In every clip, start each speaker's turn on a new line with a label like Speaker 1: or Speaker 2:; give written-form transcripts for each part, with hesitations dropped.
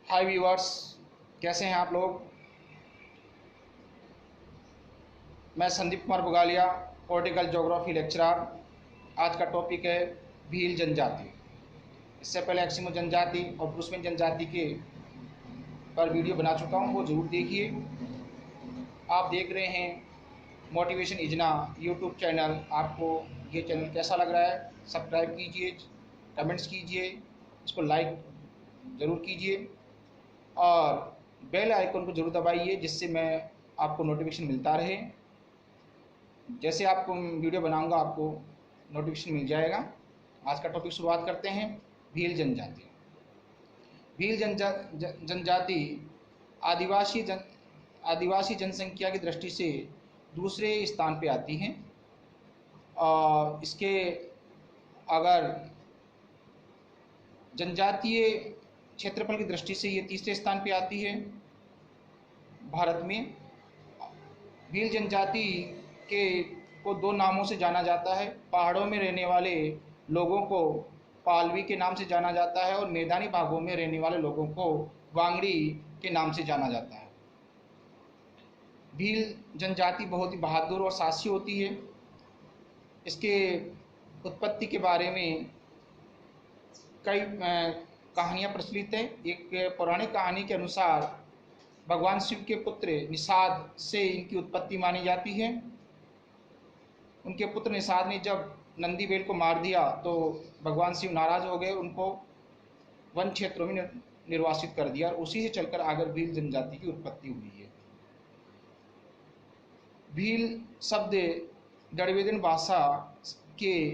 Speaker 1: हाय viewers, कैसे हैं आप लोग। मैं Sandeep Kumar Bugalia, political geography lecturer. आज का टॉपिक है भील जनजाति। इससे पहले एक्सिमो जनजाति और ब्रुसमैन जनजाति के पर वीडियो बना चुका हूं, वो ज़रूर देखिए। आप देख रहे हैं मोटिवेशन इजना यूट्यूब चैनल। आपको ये चैनल कैसा लग रहा है, सब्सक्राइब कीजिए, कमेंट्स कीजिए, इसको लाइक ज़रूर कीजिए और बेल आइकन को जरूर दबाइए, जिससे मैं आपको नोटिफिकेशन मिलता रहे। जैसे आपको वीडियो बनाऊंगा आपको नोटिफिकेशन मिल जाएगा। आज का टॉपिक शुरुआत करते हैं। भील जनजाति। भील जनजाति आदिवासी जनसंख्या की दृष्टि से दूसरे स्थान पे आती हैं और इसके अगर जनजातीय क्षेत्रफल की दृष्टि से ये तीसरे स्थान पे आती है भारत में। भील जनजाति के को दो नामों से जाना जाता है। पहाड़ों में रहने वाले लोगों को पालवी के नाम से जाना जाता है और मैदानी भागों में रहने वाले लोगों को वांगड़ी के नाम से जाना जाता है। भील जनजाति बहुत ही बहादुर और साहसी होती है। इसके उत्पत्ति के बारे में कई कहानियाँ प्रचलित हैं। एक पौराणिक कहानी के अनुसार भगवान शिव के पुत्र निषाद से इनकी उत्पत्ति मानी जाती है। उनके पुत्र निषाद ने जब नंदी बैल को मार दिया तो भगवान शिव नाराज हो गए, उनको वन क्षेत्रों में निर्वासित कर दिया और उसी से चलकर आकर भील जनजाति की उत्पत्ति हुई है। भील शब्द द्रविड़ियन भाषा के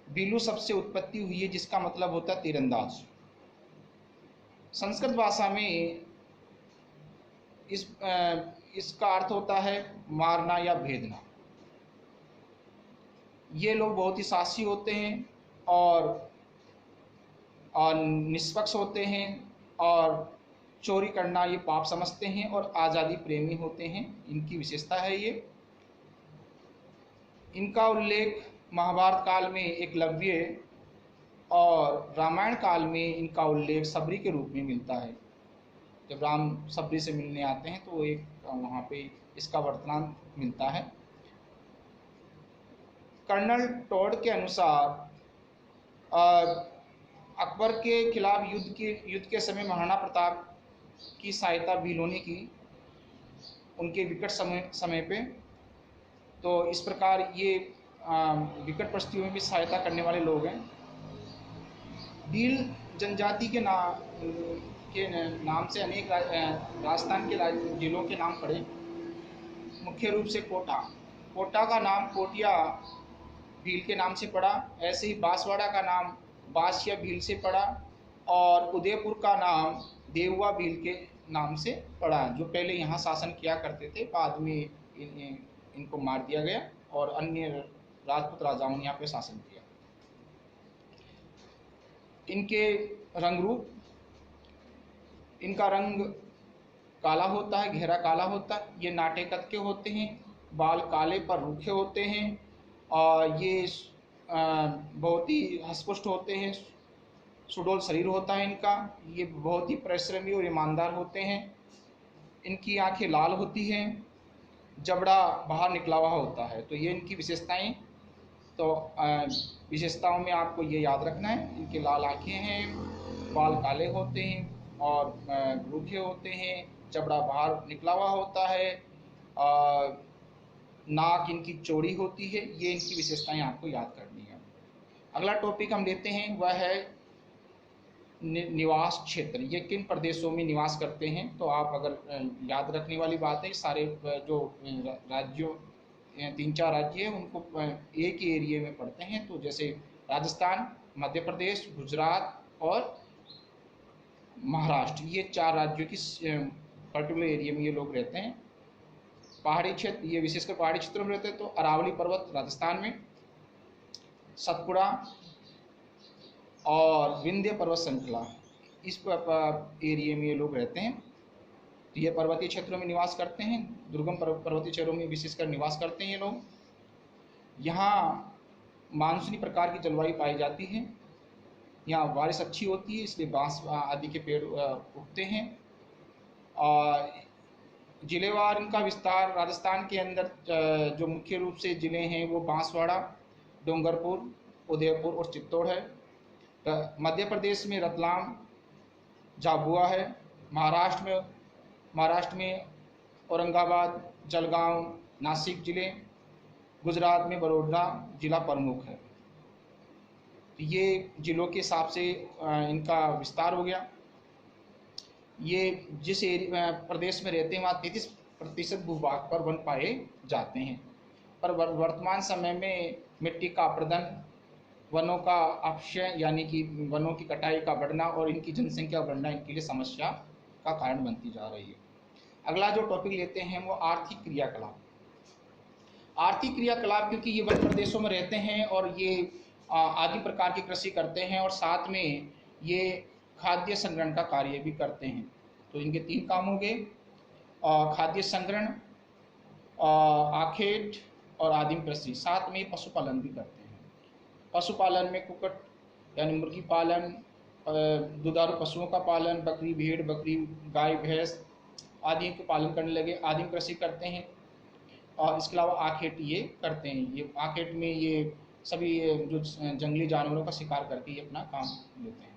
Speaker 1: बीलू शब्द से उत्पत्ति हुई है, जिसका मतलब होता है तीरंदाज। संस्कृत भाषा में इसका अर्थ होता है मारना या भेदना। ये लोग बहुत ही साहसी होते हैं और निष्पक्ष होते हैं और चोरी करना ये पाप समझते हैं और आज़ादी प्रेमी होते हैं। इनकी विशेषता है ये। इनका उल्लेख महाभारत काल में एकलव्य और रामायण काल में इनका उल्लेख सबरी के रूप में मिलता है। जब राम सबरी से मिलने आते हैं तो एक वहाँ पे इसका वर्णन मिलता है। कर्नल टॉड के अनुसार अकबर के खिलाफ युद्ध के समय महाराणा प्रताप की सहायता भीलों ने की उनके विकट समय पे। तो इस प्रकार ये विकट परिस्थितियों में भी सहायता करने वाले लोग हैं। भील जनजाति के नाम से अनेक राजस्थान के जिलों के नाम पड़े। मुख्य रूप से कोटा का नाम कोटिया भील के नाम से पड़ा। ऐसे ही बांसवाड़ा का नाम बांस या भील से पड़ा और उदयपुर का नाम देववा भील के नाम से पड़ा, जो पहले यहाँ शासन किया करते थे। बाद में इनको मार दिया गया और अन्य राजपूत राजाओं ने यहाँ पे शासन किया। इनके रंग रूप, इनका रंग काला होता है, गहरा काला होता है। ये नाटे कद के होते हैं, बाल काले पर रूखे होते हैं और ये बहुत ही हष्टपुष्ट होते हैं। सुडौल शरीर होता है इनका। ये बहुत ही परिश्रमी और ईमानदार होते हैं। इनकी आंखें लाल होती हैं, जबड़ा बाहर निकला हुआ होता है। तो ये इनकी विशेषताएं। तो विशेषताओं में आपको ये याद रखना है, इनके लाल आंखें हैं, बाल काले होते हैं और रूखे होते हैं, जबड़ा बाहर निकला हुआ होता है, नाक इनकी चौड़ी होती है। ये इनकी विशेषताएं आपको याद करनी है। अगला टॉपिक हम लेते हैं, वह है निवास क्षेत्र। ये किन प्रदेशों में निवास करते हैं। तो आप अगर याद रखने वाली बात है, सारे जो राज्यों 3-4 राज्य हैं उनको एक ही एरिया में पढ़ते हैं। तो जैसे राजस्थान, मध्य प्रदेश, गुजरात और महाराष्ट्र, ये 4 राज्यों की पर्टिकुलर एरिया में ये लोग रहते हैं। पहाड़ी क्षेत्र, ये विशेषकर पहाड़ी क्षेत्रों में रहते हैं। तो अरावली पर्वत राजस्थान में, सतपुड़ा और विंध्य पर्वत श्रृंखला, इस एरिया में ये लोग रहते हैं। तो ये पर्वतीय क्षेत्रों में निवास करते हैं, दुर्गम पर्वतीय क्षेत्रों में विशेषकर निवास करते हैं ये लोग। यहाँ मानसूनी प्रकार की जलवायु पाई जाती है। यहाँ बारिश अच्छी होती है, इसलिए बांस आदि के पेड़ उगते हैं। और जिलेवार इनका विस्तार राजस्थान के अंदर जो मुख्य रूप से ज़िले हैं वो बांसवाड़ा, डूंगरपुर, उदयपुर और चित्तौड़ है। मध्य प्रदेश में रतलाम, झाबुआ है। महाराष्ट्र में औरंगाबाद, जलगांव, नासिक जिले। गुजरात में बड़ौदा जिला प्रमुख है। तो ये जिलों के हिसाब से इनका विस्तार हो गया। ये जिस प्रदेश में रहते हैं वहाँ 33% भूभाग पर वन पाए जाते हैं। पर वर्तमान समय में मिट्टी का अपरदन, वनों का अपक्षय यानी कि वनों की कटाई का बढ़ना और इनकी जनसंख्या बढ़ना इनके लिए समस्या का कारण बनती जा रही है। अगला जो टॉपिक लेते हैं वो आर्थिक क्रियाकलाप। आर्थिक क्रियाकलाप, क्योंकि ये वन प्रदेशों में रहते हैं और ये आदि प्रकार की कृषि करते हैं और साथ में ये खाद्य संग्रहण का कार्य भी करते हैं। तो इनके 3 काम हो गए, खाद्य संग्रहण, आखेट और आदिम कृषि। साथ में पशुपालन भी करते हैं। पशुपालन में कुक्कुट यानी मुर्गी पालन, दुधारू पशुओं का पालन, बकरी, भेड़, बकरी, गाय, भैंस आदि के पालन करने लगे। आदिम कृषि करते हैं। और इसके अलावा आखेट ये करते हैं। ये आखेट में ये सभी जो जंगली जानवरों का शिकार करके ये अपना काम लेते हैं।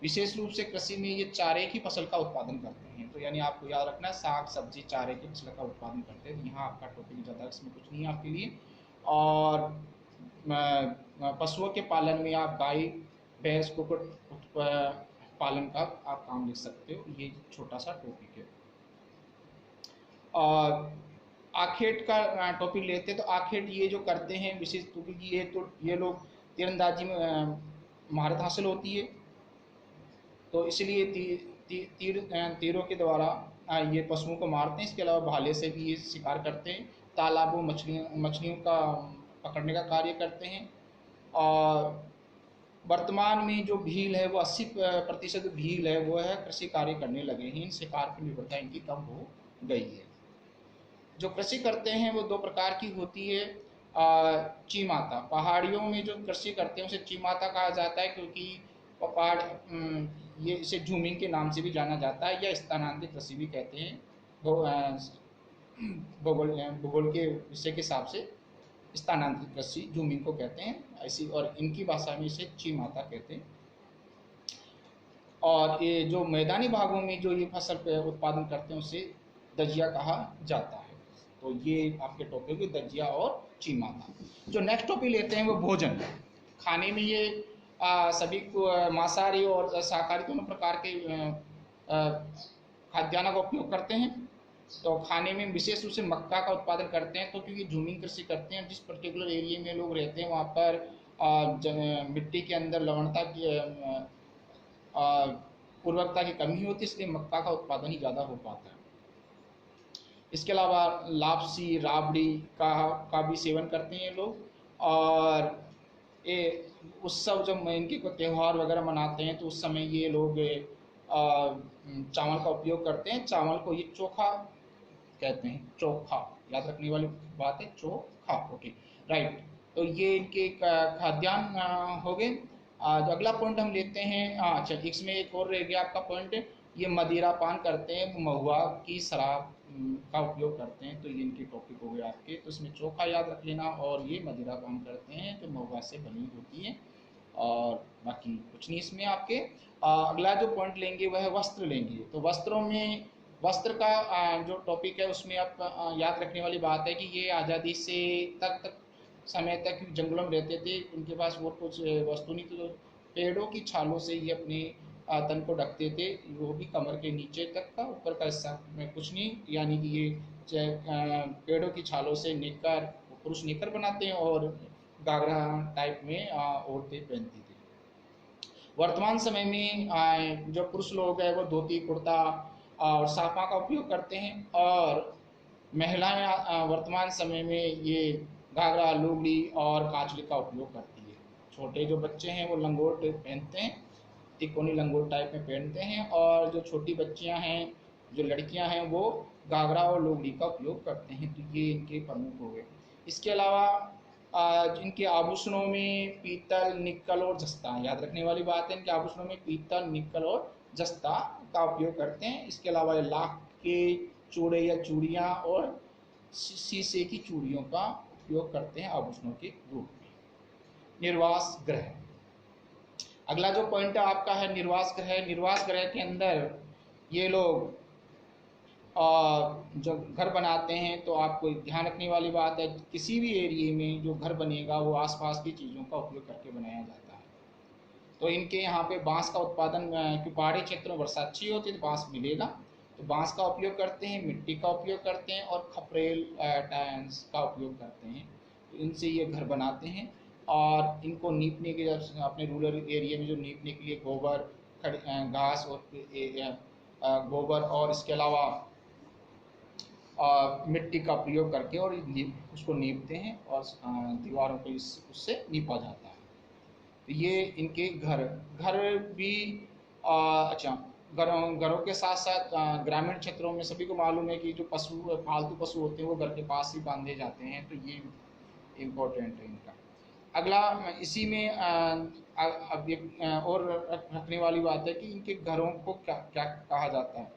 Speaker 1: विशेष रूप से कृषि में ये चारे की फसल का उत्पादन करते हैं। तो यानी आपको याद रखना है, साग सब्जी चारे की फसल का उत्पादन करते हैं। यहाँ आपका टॉपिक ज़्यादा इसमें कुछ नहीं है आपके लिए। और पशुओं के पालन में आप गाय, भैंस, कुक्कुट पालन का आप काम लिख सकते हो। ये छोटा सा टॉपिक है। और आखेट का टॉपिक लेते हैं। तो आखेट ये जो करते हैं विशेष, क्योंकि ये लोग तीरंदाजी में महारत हासिल होती है, तो इसलिए तीरों के द्वारा ये पशुओं को मारते हैं। इसके अलावा भाले से भी ये शिकार करते हैं। तालाबों मछलियों का पकड़ने का कार्य करते हैं। और वर्तमान में जो भील है वो 80% भील है वो है कृषि कार्य करने लगे हैं। इन शिकार की निर्भरता इनकी कम हो गई है। जो कृषि करते हैं वो 2 प्रकार की होती है। चीमाता, पहाड़ियों में जो कृषि करते हैं उसे चीमाता कहा जाता है, क्योंकि पहाड़ ये इसे झूमिंग के नाम से भी जाना जाता है या स्थानांतरित कृषि भी कहते हैं। भूगोल के विषय के हिसाब से स्थानांतरित कृषि झूमिंग को कहते हैं ऐसी, और इनकी भाषा में इसे चीमाता कहते हैं। और ये जो मैदानी भागों में जो ये फसल उत्पादन करते हैं उसे दजिया कहा जाता है। तो ये आपके टॉपिक है दजिया और चीमाता। जो नेक्स्ट टॉपिक लेते हैं वो भोजन। खाने में ये सभी मांसाहारी और शाकाहारी दोनों प्रकार के खाद्यान्न का उपयोग करते हैं। तो खाने में विशेष रूप से मक्का का उत्पादन करते हैं। तो क्योंकि झूमिंग कृषि करते हैं, जिस पर्टिकुलर एरिया में लोग रहते हैं वहाँ पर मिट्टी के अंदर लवणता की उर्वरकता की कमी होती है, इसलिए मक्का का उत्पादन ही ज़्यादा हो पाता है। इसके अलावा लापसी, राबड़ी का भी सेवन करते हैं लोग। और ये उत्सव जब इनके को त्यौहार वगैरह मनाते हैं तो उस समय ये लोग चावल का उपयोग करते हैं। चावल को ये चोखा कहते हैं। चोखा याद रखने वाली बात है, चोखा। Okay, right. तो ये इनके खाद्यान्न हो गए। जो अगला पॉइंट हम लेते हैं, अच्छा इसमें एक और रह गया आपका पॉइंट, ये मदिरा पान करते हैं, महुआ की शराब का उपयोग करते हैं। तो ये इनके टॉपिक हो गए आपके। तो इसमें चोखा याद रख लेना और ये मदिरा पान करते हैं जो महुआ से बनी होती है, और बाकी कुछ नहीं इसमें आपके। अगला जो पॉइंट लेंगे वह है वस्त्र लेंगे। तो वस्त्रों में वस्त्र का जो टॉपिक है उसमें आप याद रखने वाली बात है कि ये आज़ादी से तक समय तक जंगलों में रहते थे। उनके पास वो कुछ वस्तु नहीं थी, तो पेड़ों की छालों से ये अपने तन को ढकते थे, वो भी कमर के नीचे तक का, ऊपर का हिस्सा में कुछ नहीं। यानी कि ये पेड़ों की छालों से नेकर, पुरुष नेकर बनाते हैं और घाघरा टाइप में औरतें पहनती थी। वर्तमान समय में जो पुरुष लोग हैं वो धोती, कुर्ता और साफा का उपयोग करते हैं, और महिलाएं वर्तमान समय में ये घाघरा, लुगड़ी और कांचली का उपयोग करती है। छोटे जो बच्चे हैं वो लंगोट पहनते हैं, तिकोनी लंगोट टाइप में पहनते हैं, और जो छोटी बच्चियां हैं, जो लड़कियां हैं, वो घाघरा और लुगड़ी का उपयोग करते हैं। तो ये इनके प्रमुख हो गए। इसके अलावा इनके आभूषणों में पीतल, निकल और जस्ता, याद रखने वाली बात है, इनके आभूषणों में पीतल, निकल और जस्ता का उपयोग करते हैं। इसके अलावा लाख के चूड़े या चूड़ियाँ और शीशे की चूड़ियों का उपयोग करते हैं आभूषणों के रूप में। निर्वास गृह, अगला जो पॉइंट आपका है निर्वास गृह। निर्वास गृह के अंदर ये लोग जो घर बनाते हैं, तो आपको ध्यान रखने वाली बात है, किसी भी एरिया में जो घर बनेगा वो आसपास की चीज़ों का उपयोग करके बनाया जाता है। तो इनके यहाँ पे बांस का उत्पादन, क्योंकि पहाड़ी क्षेत्रों में वर्षा अच्छी होती है तो बांस मिलेगा, तो बांस का उपयोग करते हैं, मिट्टी का उपयोग करते हैं और खपरेल टाइल्स का उपयोग करते हैं। तो इनसे ये घर बनाते हैं। और इनको नीपने के, अपने रूरल एरिया में जो नीपने के लिए गोबर, घास और गोबर और इसके अलावा मिट्टी का प्रयोग करके और उसको नीपते हैं और दीवारों को उससे नीपा जाता है। तो ये इनके घर भी अच्छा, घरों के साथ साथ ग्रामीण क्षेत्रों में सभी को मालूम है कि जो पालतू पशु होते हैं वो घर के पास ही बांधे जाते हैं, तो ये इम्पोर्टेंट है इनका। अगला इसी में अब एक और रखने वाली बात है कि इनके घरों को क्या क्या कहा जाता है।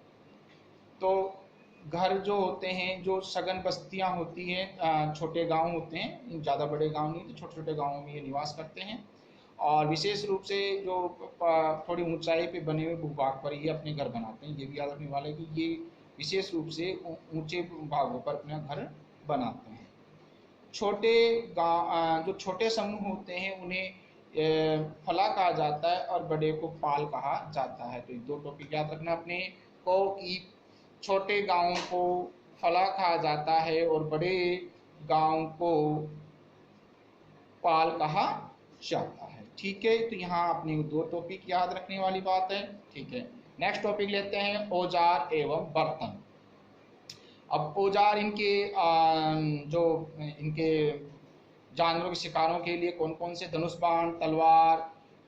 Speaker 1: तो घर जो होते हैं, जो सघन बस्तियां होती हैं, छोटे गांव होते हैं, ज़्यादा बड़े गांव नहीं, तो छोटे छोटे गांवों में ये निवास करते हैं। और विशेष रूप से जो थोड़ी ऊंचाई पे बने हुए भूभाग पर ये अपने घर बनाते हैं। ये भी याद रखने वाले कि ये विशेष रूप से ऊंचे भागों पर अपना घर बनाते हैं। छोटे गांव, जो छोटे समूह होते हैं उन्हें फला कहा जाता है और बड़े को पाल कहा जाता है। तो दो टॉपिक याद रखना अपने को कि छोटे गांवों को फला कहा जाता है और बड़े गांव को पाल कहा जाता है। ठीक है, तो यहाँ अपने दो टॉपिक याद रखने वाली बात है। ठीक है, नेक्स्ट टॉपिक लेते हैं औजार एवं बर्तन। अब औजार इनके जो इनके जानवरों के शिकारों के लिए कौन कौन से, धनुष बाण, तलवार,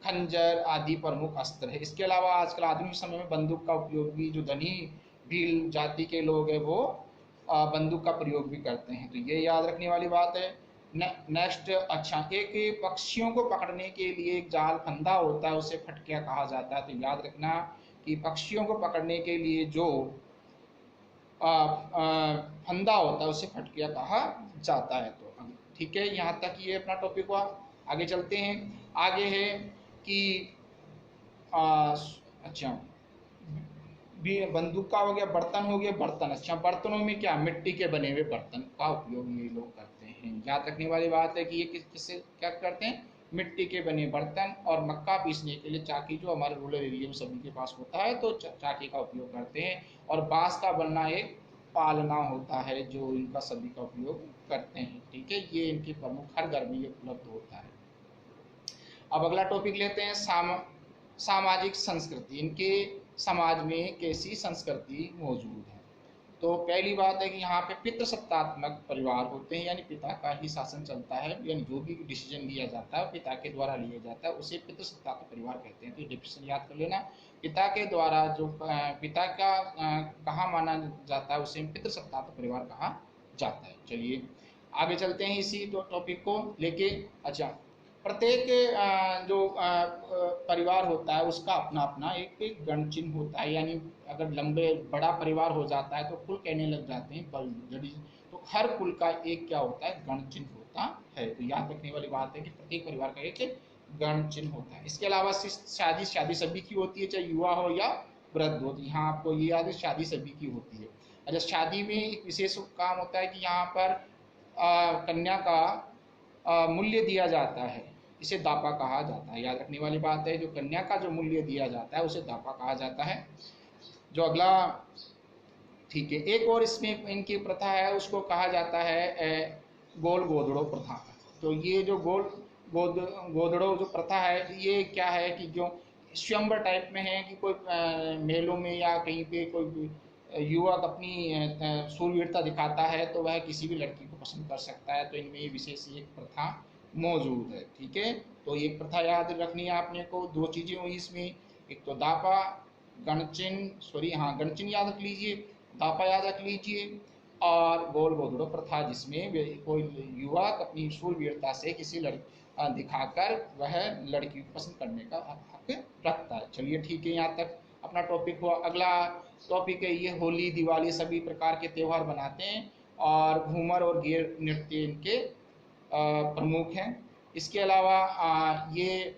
Speaker 1: खंजर आदि प्रमुख अस्त्र है। इसके अलावा आजकल आधुनिक समय में बंदूक का उपयोग भी, जो धनी भील जाति के लोग हैं वो बंदूक का प्रयोग भी करते हैं। तो ये याद रखने वाली बात है। नेक्स्ट, अच्छा, एक पक्षियों को पकड़ने के लिए एक जाल फंदा होता है, उसे फटकिया कहा जाता है। तो याद रखना कि पक्षियों को पकड़ने के लिए जो फंदा होता है उसे फटकिया कहा जाता है। तो ठीक है, यहाँ तक ये अपना टॉपिक हुआ। आगे चलते हैं। आगे है कि अच्छा, बंदूक का हो गया, बर्तन हो गया। बर्तन, अच्छा, बर्तनों में क्या, मिट्टी के बने हुए बर्तन का उपयोग ये लोग करते हैं। याद रखने वाली बात है कि ये किससे क्या करते हैं, मिट्टी के बने बर्तन। और मक्का पीसने के लिए चाकी, जो हमारे रूरल एरिया में सभी के पास होता है, तो चाकी का उपयोग करते हैं। और बांस का बनना एक पालना होता है जो इनका सभी का उपयोग करते हैं। ठीक है, ये इनके प्रमुख हर घर में ये उपलब्ध होता है। अब अगला टॉपिक लेते हैं सामाजिक संस्कृति। इनके समाज में कैसी संस्कृति मौजूद है। तो पहली बात है कि यहाँ पे पितृसत्तात्मक परिवार होते हैं, यानी पिता का ही शासन चलता है, यानी जो भी डिसीजन लिया जाता है पिता के द्वारा लिया जाता है, उसे पितृसत्तात्मक परिवार कहते हैं। तो डिफिनेशन याद कर लेना, पिता के द्वारा जो पिता का कहा माना जाता है उसे पितृसत्तात्मक परिवार कहा जाता है। चलिए आगे चलते हैं इसी टॉपिक को लेके। अच्छा, प्रत्येक जो परिवार होता है उसका अपना अपना एक गण चिन्ह होता है, यानी अगर लंबे बड़ा परिवार हो जाता है तो कुल कहने लग जाते हैं बल जड़ी, तो हर कुल का एक क्या होता है, गण चिन्ह होता है। तो याद रखने वाली बात है कि प्रत्येक परिवार का एक गण चिन्ह होता है। इसके अलावा शादी सभी की होती है, चाहे युवा हो या वृद्ध हो। तो यहाँ आपको ये याद है, शादी सभी की होती है। अच्छा, शादी में एक विशेष काम होता है कि यहाँ पर कन्या का मूल्य दिया जाता है, इसे दापा कहा जाता है। याद रखने वाली बात है, जो कन्या का जो मूल्य दिया जाता है उसे दापा कहा जाता है। जो अगला, ठीक है, एक और इसमें इनकी प्रथा है उसको कहा जाता है गोल गोदड़ो प्रथा। तो ये जो गोदड़ो जो प्रथा है, ये क्या है कि जो स्वयंवर टाइप में है कि कोई मेलों में या कहीं पे कोई युवक अपनी शूरवीरता दिखाता है तो वह किसी भी लड़की को पसंद कर सकता है। तो इनमें ये विशेष एक प्रथा मौजूद है। ठीक है, तो एक प्रथा याद रखनी है आपने को। दो चीजें हुई इसमें, एक तो दापा, गणचिन्ह, गणचिन्ह याद रख लीजिए, दापा याद रख लीजिए। और गोल गोदड़ो प्रथा, जिसमें कोई युवक अपनी शूरवीरता से किसी दिखाकर वह लड़की को पसंद करने का हक रखता है। चलिए ठीक है, यहाँ तक अपना टॉपिक हुआ। अगला टॉपिक है ये होली दिवाली सभी प्रकार के त्यौहार बनाते हैं और घूमर और गेर नृत्य इनके प्रमुख हैं। इसके अलावा ये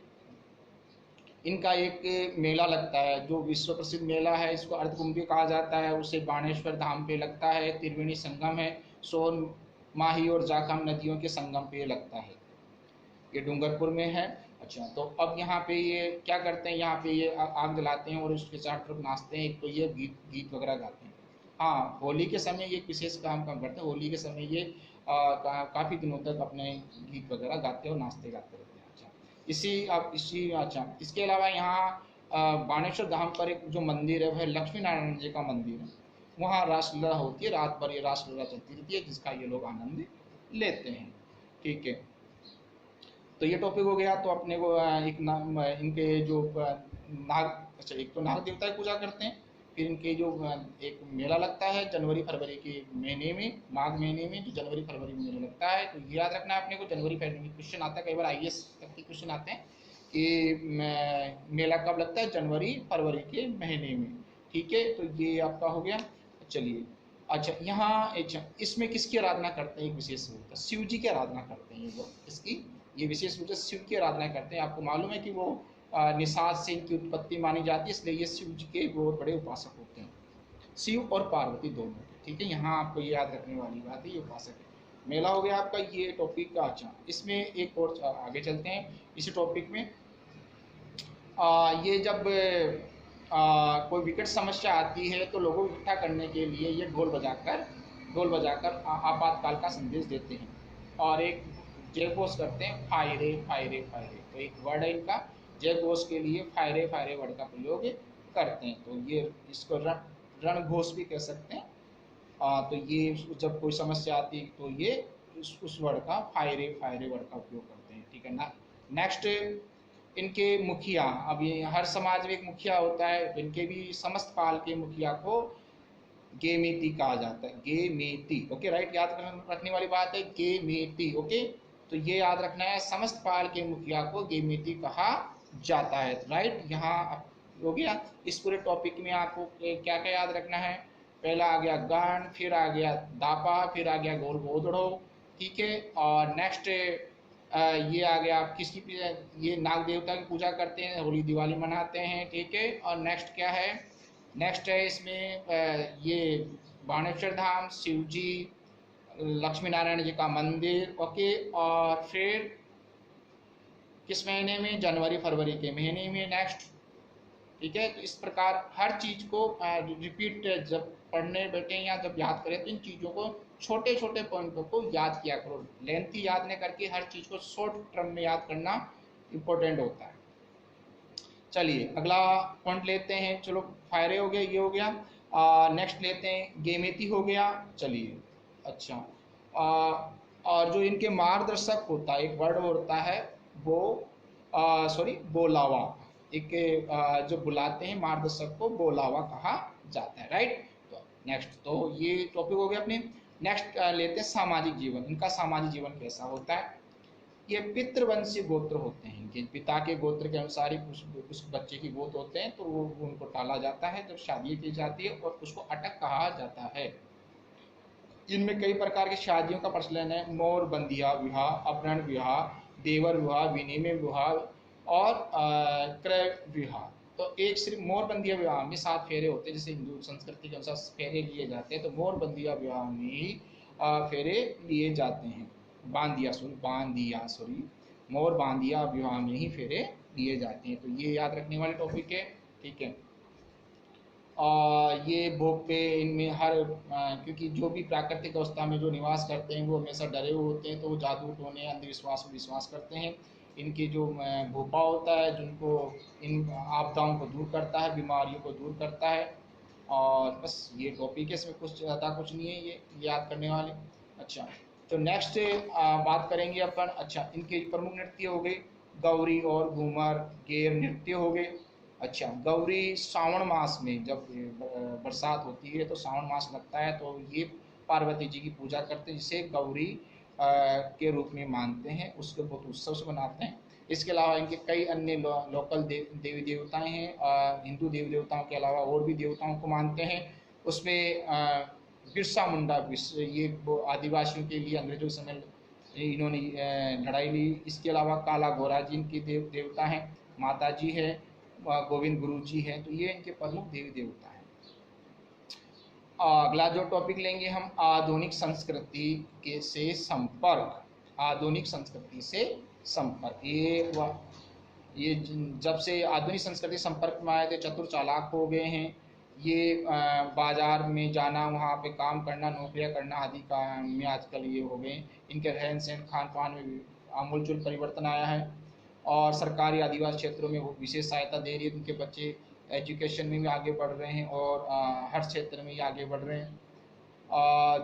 Speaker 1: इनका एक मेला लगता है जो विश्व प्रसिद्ध मेला है, इसको अर्धकुंभी कहा जाता है, उसे बाणेश्वर धाम पे लगता है। त्रिवेणी संगम है, सोन माही और जाखम नदियों के संगम पे लगता है, ये डूंगरपुर में है। अच्छा, तो अब यहाँ पे ये क्या करते हैं, यहाँ पे ये आग जलाते हैं और उसके चारों तरफ नाचते हैं, तो ये गीत वगैरह गाते हैं। हाँ, होली के समय ये विशेष काम करते हैं। होली के समय ये काफ़ी दिनों तक अपने गीत वगैरह गाते और नाचते गाते रहते हैं। अच्छा, अच्छा, इसके अलावा यहाँ बाणेश्वर धाम पर एक जो मंदिर है वह लक्ष्मी नारायण जी का मंदिर है। वहाँ रासलीला होती है, रात भर ये रासलीला चलती रहती है, जिसका ये लोग आनंद लेते हैं। ठीक है, तो ये टॉपिक हो गया। तो अपने को एक इनके जो नाग, अच्छा, एक तो नाग देवता की पूजा करते हैं, फिर इनके जो एक मेला लगता है जनवरी फरवरी के महीने में, माघ महीने में जो जनवरी फरवरी में मेला लगता है। तो ये याद रखना है अपने को, जनवरी फरवरी में क्वेश्चन आता है, कई बार IAS तक के क्वेश्चन आते हैं कि मेला कब लगता है, जनवरी फरवरी के महीने में। ठीक है, तो ये आपका हो गया। चलिए, अच्छा, यहाँ इसमें किसकी आराधना करते हैं, एक विशेष रूप है शिव जी की आराधना करते हैं ये लोग, इसकी ये विशेष रूप से शिव की आराधना करते हैं। आपको मालूम है कि वो निषाद से इनकी उत्पत्ति मानी जाती है, इसलिए ये शिव जी के बहुत बड़े उपासक होते हैं, शिव और पार्वती दोनों के। ठीक है, यहाँ आपको ये याद रखने वाली बात है, ये उपासक है। मेला हो गया आपका ये टॉपिक का। अच्छा, इसमें एक और आगे चलते हैं इसी टॉपिक में। ये जब कोई विकट समस्या आती है तो लोगों को इकट्ठा करने के लिए ये ढोल बजाकर आपातकाल का संदेश देते हैं और एक जय घोष करते हैं, फायरे फायरे फायरे। तो एक वर्ड है इनका, जय घोष के लिए फायरे फायरे वर्ड का प्रयोग करते हैं। तो ये इसको रण घोष भी कह सकते हैं। तो ये जब कोई समस्या आती है तो ये उस वर्ड का फायरे फायरे वर्ड का उपयोग करते हैं। ठीक है ना। नेक्स्ट, इनके मुखिया, अब ये हर समाज में एक मुखिया होता है, इनके भी समस्त पाल के मुखिया को गेमेती कहा जाता है, गेमेती। ओके, राइट, याद रखने वाली बात है, गेमेती। ओके, तो ये याद रखना है, समस्त पाल के मुखिया को गेमेती कहा जाता है। राइट, यहाँ हो गया। इस पूरे टॉपिक में आपको क्या क्या याद रखना है, पहला आ गया गण, फिर आ गया दापा, फिर आ गया गोल गोदड़ो। ठीक है, और नेक्स्ट ये आ गया आप किसकी, ये नाग देवता की पूजा करते हैं, होली दिवाली मनाते हैं। ठीक है, और नेक्स्ट क्या है, नेक्स्ट है इसमें ये बाणेश्वर धाम, शिव जी, लक्ष्मी नारायण जी का मंदिर। ओके, और फिर किस महीने में, जनवरी फरवरी के महीने में। नेक्स्ट, ठीक है, तो इस प्रकार हर चीज को रिपीट जब पढ़ने बैठे या जब याद करें तो इन चीज़ों को छोटे छोटे पॉइंटों को याद किया करो, लेंथी याद नहीं करके हर चीज़ को शॉर्ट टर्म में याद करना इम्पोर्टेंट होता है। चलिए अगला पॉइंट लेते हैं। चलो, फायरे हो गया, ये हो गया। नेक्स्ट लेते हैं, गेमेती हो गया। चलिए, अच्छा, और जो इनके मार्गदर्शक होता है, एक वर्ड होता है वो बोलावा, एक जो बुलाते हैं मार्गदर्शक को बोलावा कहा जाता है। राइट, तो नेक्स्ट, तो ये टॉपिक हो गया अपने। नेक्स्ट लेते हैं सामाजिक जीवन। इनका सामाजिक जीवन कैसा होता है, ये पितृवंशी गोत्र होते हैं, कि पिता के गोत्र के अनुसार ही उस बच्चे की गोत्र होते हैं, तो वो उनको टाला जाता है जब शादी की जाती है और उसको अटक कहा जाता है। इनमें कई प्रकार की शादियों का प्रचलन है, मोर बंदिया विवाह, अपहरण विवाह, देवर विवाह, विनिमय विवाह और क्रय विवाह। तो एक सिर्फ मोर बंदिया विवाह में 7 फेरे होते हैं, जैसे हिंदू संस्कृति के अनुसार फेरे लिए जाते हैं, तो मोर बंदिया विवाह में ही फेरे लिए जाते हैं। मोर बांदिया विवाह में ही फेरे लिए जाते हैं। तो ये याद रखने वाले टॉपिक है। ठीक है, ये भोग पे इनमें हर क्योंकि जो भी प्राकृतिक अवस्था में जो निवास करते हैं वो हमेशा डरे हुए होते हैं, तो वो जादू टोने अंधविश्वास में विश्वास करते हैं। इनकी जो भोपा होता है जिनको इन आपदाओं को दूर करता है, बीमारियों को दूर करता है। और बस ये टॉपिक है, इसमें कुछ ज़्यादा कुछ नहीं है, ये याद करने वाले। अच्छा, तो नेक्स्ट बात करेंगे अपन। अच्छा, इनके प्रमुख नृत्य हो गए गौरी और घूमर, गेर नृत्य हो गए। अच्छा, गौरी सावन मास में जब बरसात होती है तो सावन मास लगता है, तो ये पार्वती जी की पूजा करते हैं, जिसे गौरी के रूप में मानते हैं, उसको बहुत उत्सव से मनाते हैं। इसके अलावा इनके कई अन्य लोकल देवी देवताएं हैं, हिंदू देवी देवताओं के अलावा और भी देवताओं को मानते हैं। उसमें बिरसा मुंडा ये वो आदिवासियों के लिए अंग्रेजों के समय इन्होंने लड़ाई ली। इसके अलावा काला घोड़ा जी इनके देवता हैं, माता जी है, गोविंद गुरु जी हैं, तो ये इनके प्रमुख देवी देवता हैं। अगला जो टॉपिक लेंगे हम, आधुनिक संस्कृति के से संपर्क। आधुनिक संस्कृति से संपर्क, ये जब से आधुनिक संस्कृति संपर्क में आए थे, चतुर चालाक हो गए हैं। ये बाजार में जाना, वहाँ पे काम करना, नौकरियाँ करना आदि काम में आजकल ये हो गए। इनके रहन सहन खान पान में आमूलचूल परिवर्तन आया है। और सरकारी आदिवासी क्षेत्रों में वो विशेष सहायता दे रही है, उनके बच्चे एजुकेशन में भी आगे बढ़ रहे हैं और हर क्षेत्र में ही आगे बढ़ रहे हैं।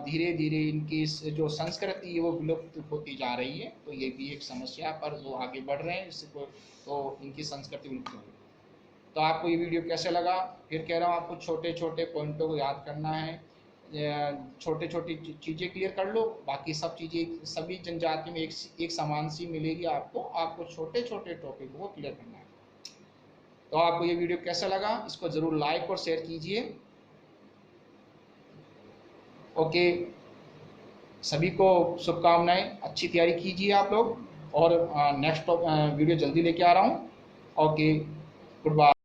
Speaker 1: धीरे धीरे इनकी जो संस्कृति है वो विलुप्त होती जा रही है, तो ये भी एक समस्या, पर वो आगे बढ़ रहे हैं, इससे तो इनकी संस्कृति विलुप्त हो गई। तो आपको ये वीडियो कैसे लगा? फिर कह रहा हूँ, आपको छोटे छोटे पॉइंटों को याद करना है, छोटे छोटी चीज़ें क्लियर कर लो, बाकी सब चीज़ें सभी जनजाति में एक समान सी मिलेगी आपको छोटे छोटे टॉपिक को क्लियर करना है। तो आपको ये वीडियो कैसा लगा, इसको ज़रूर लाइक और शेयर कीजिए। ओके, सभी को शुभकामनाएं, अच्छी तैयारी कीजिए आप लोग, और नेक्स्ट वीडियो जल्दी लेके आ रहा हूँ। Okay, good bye.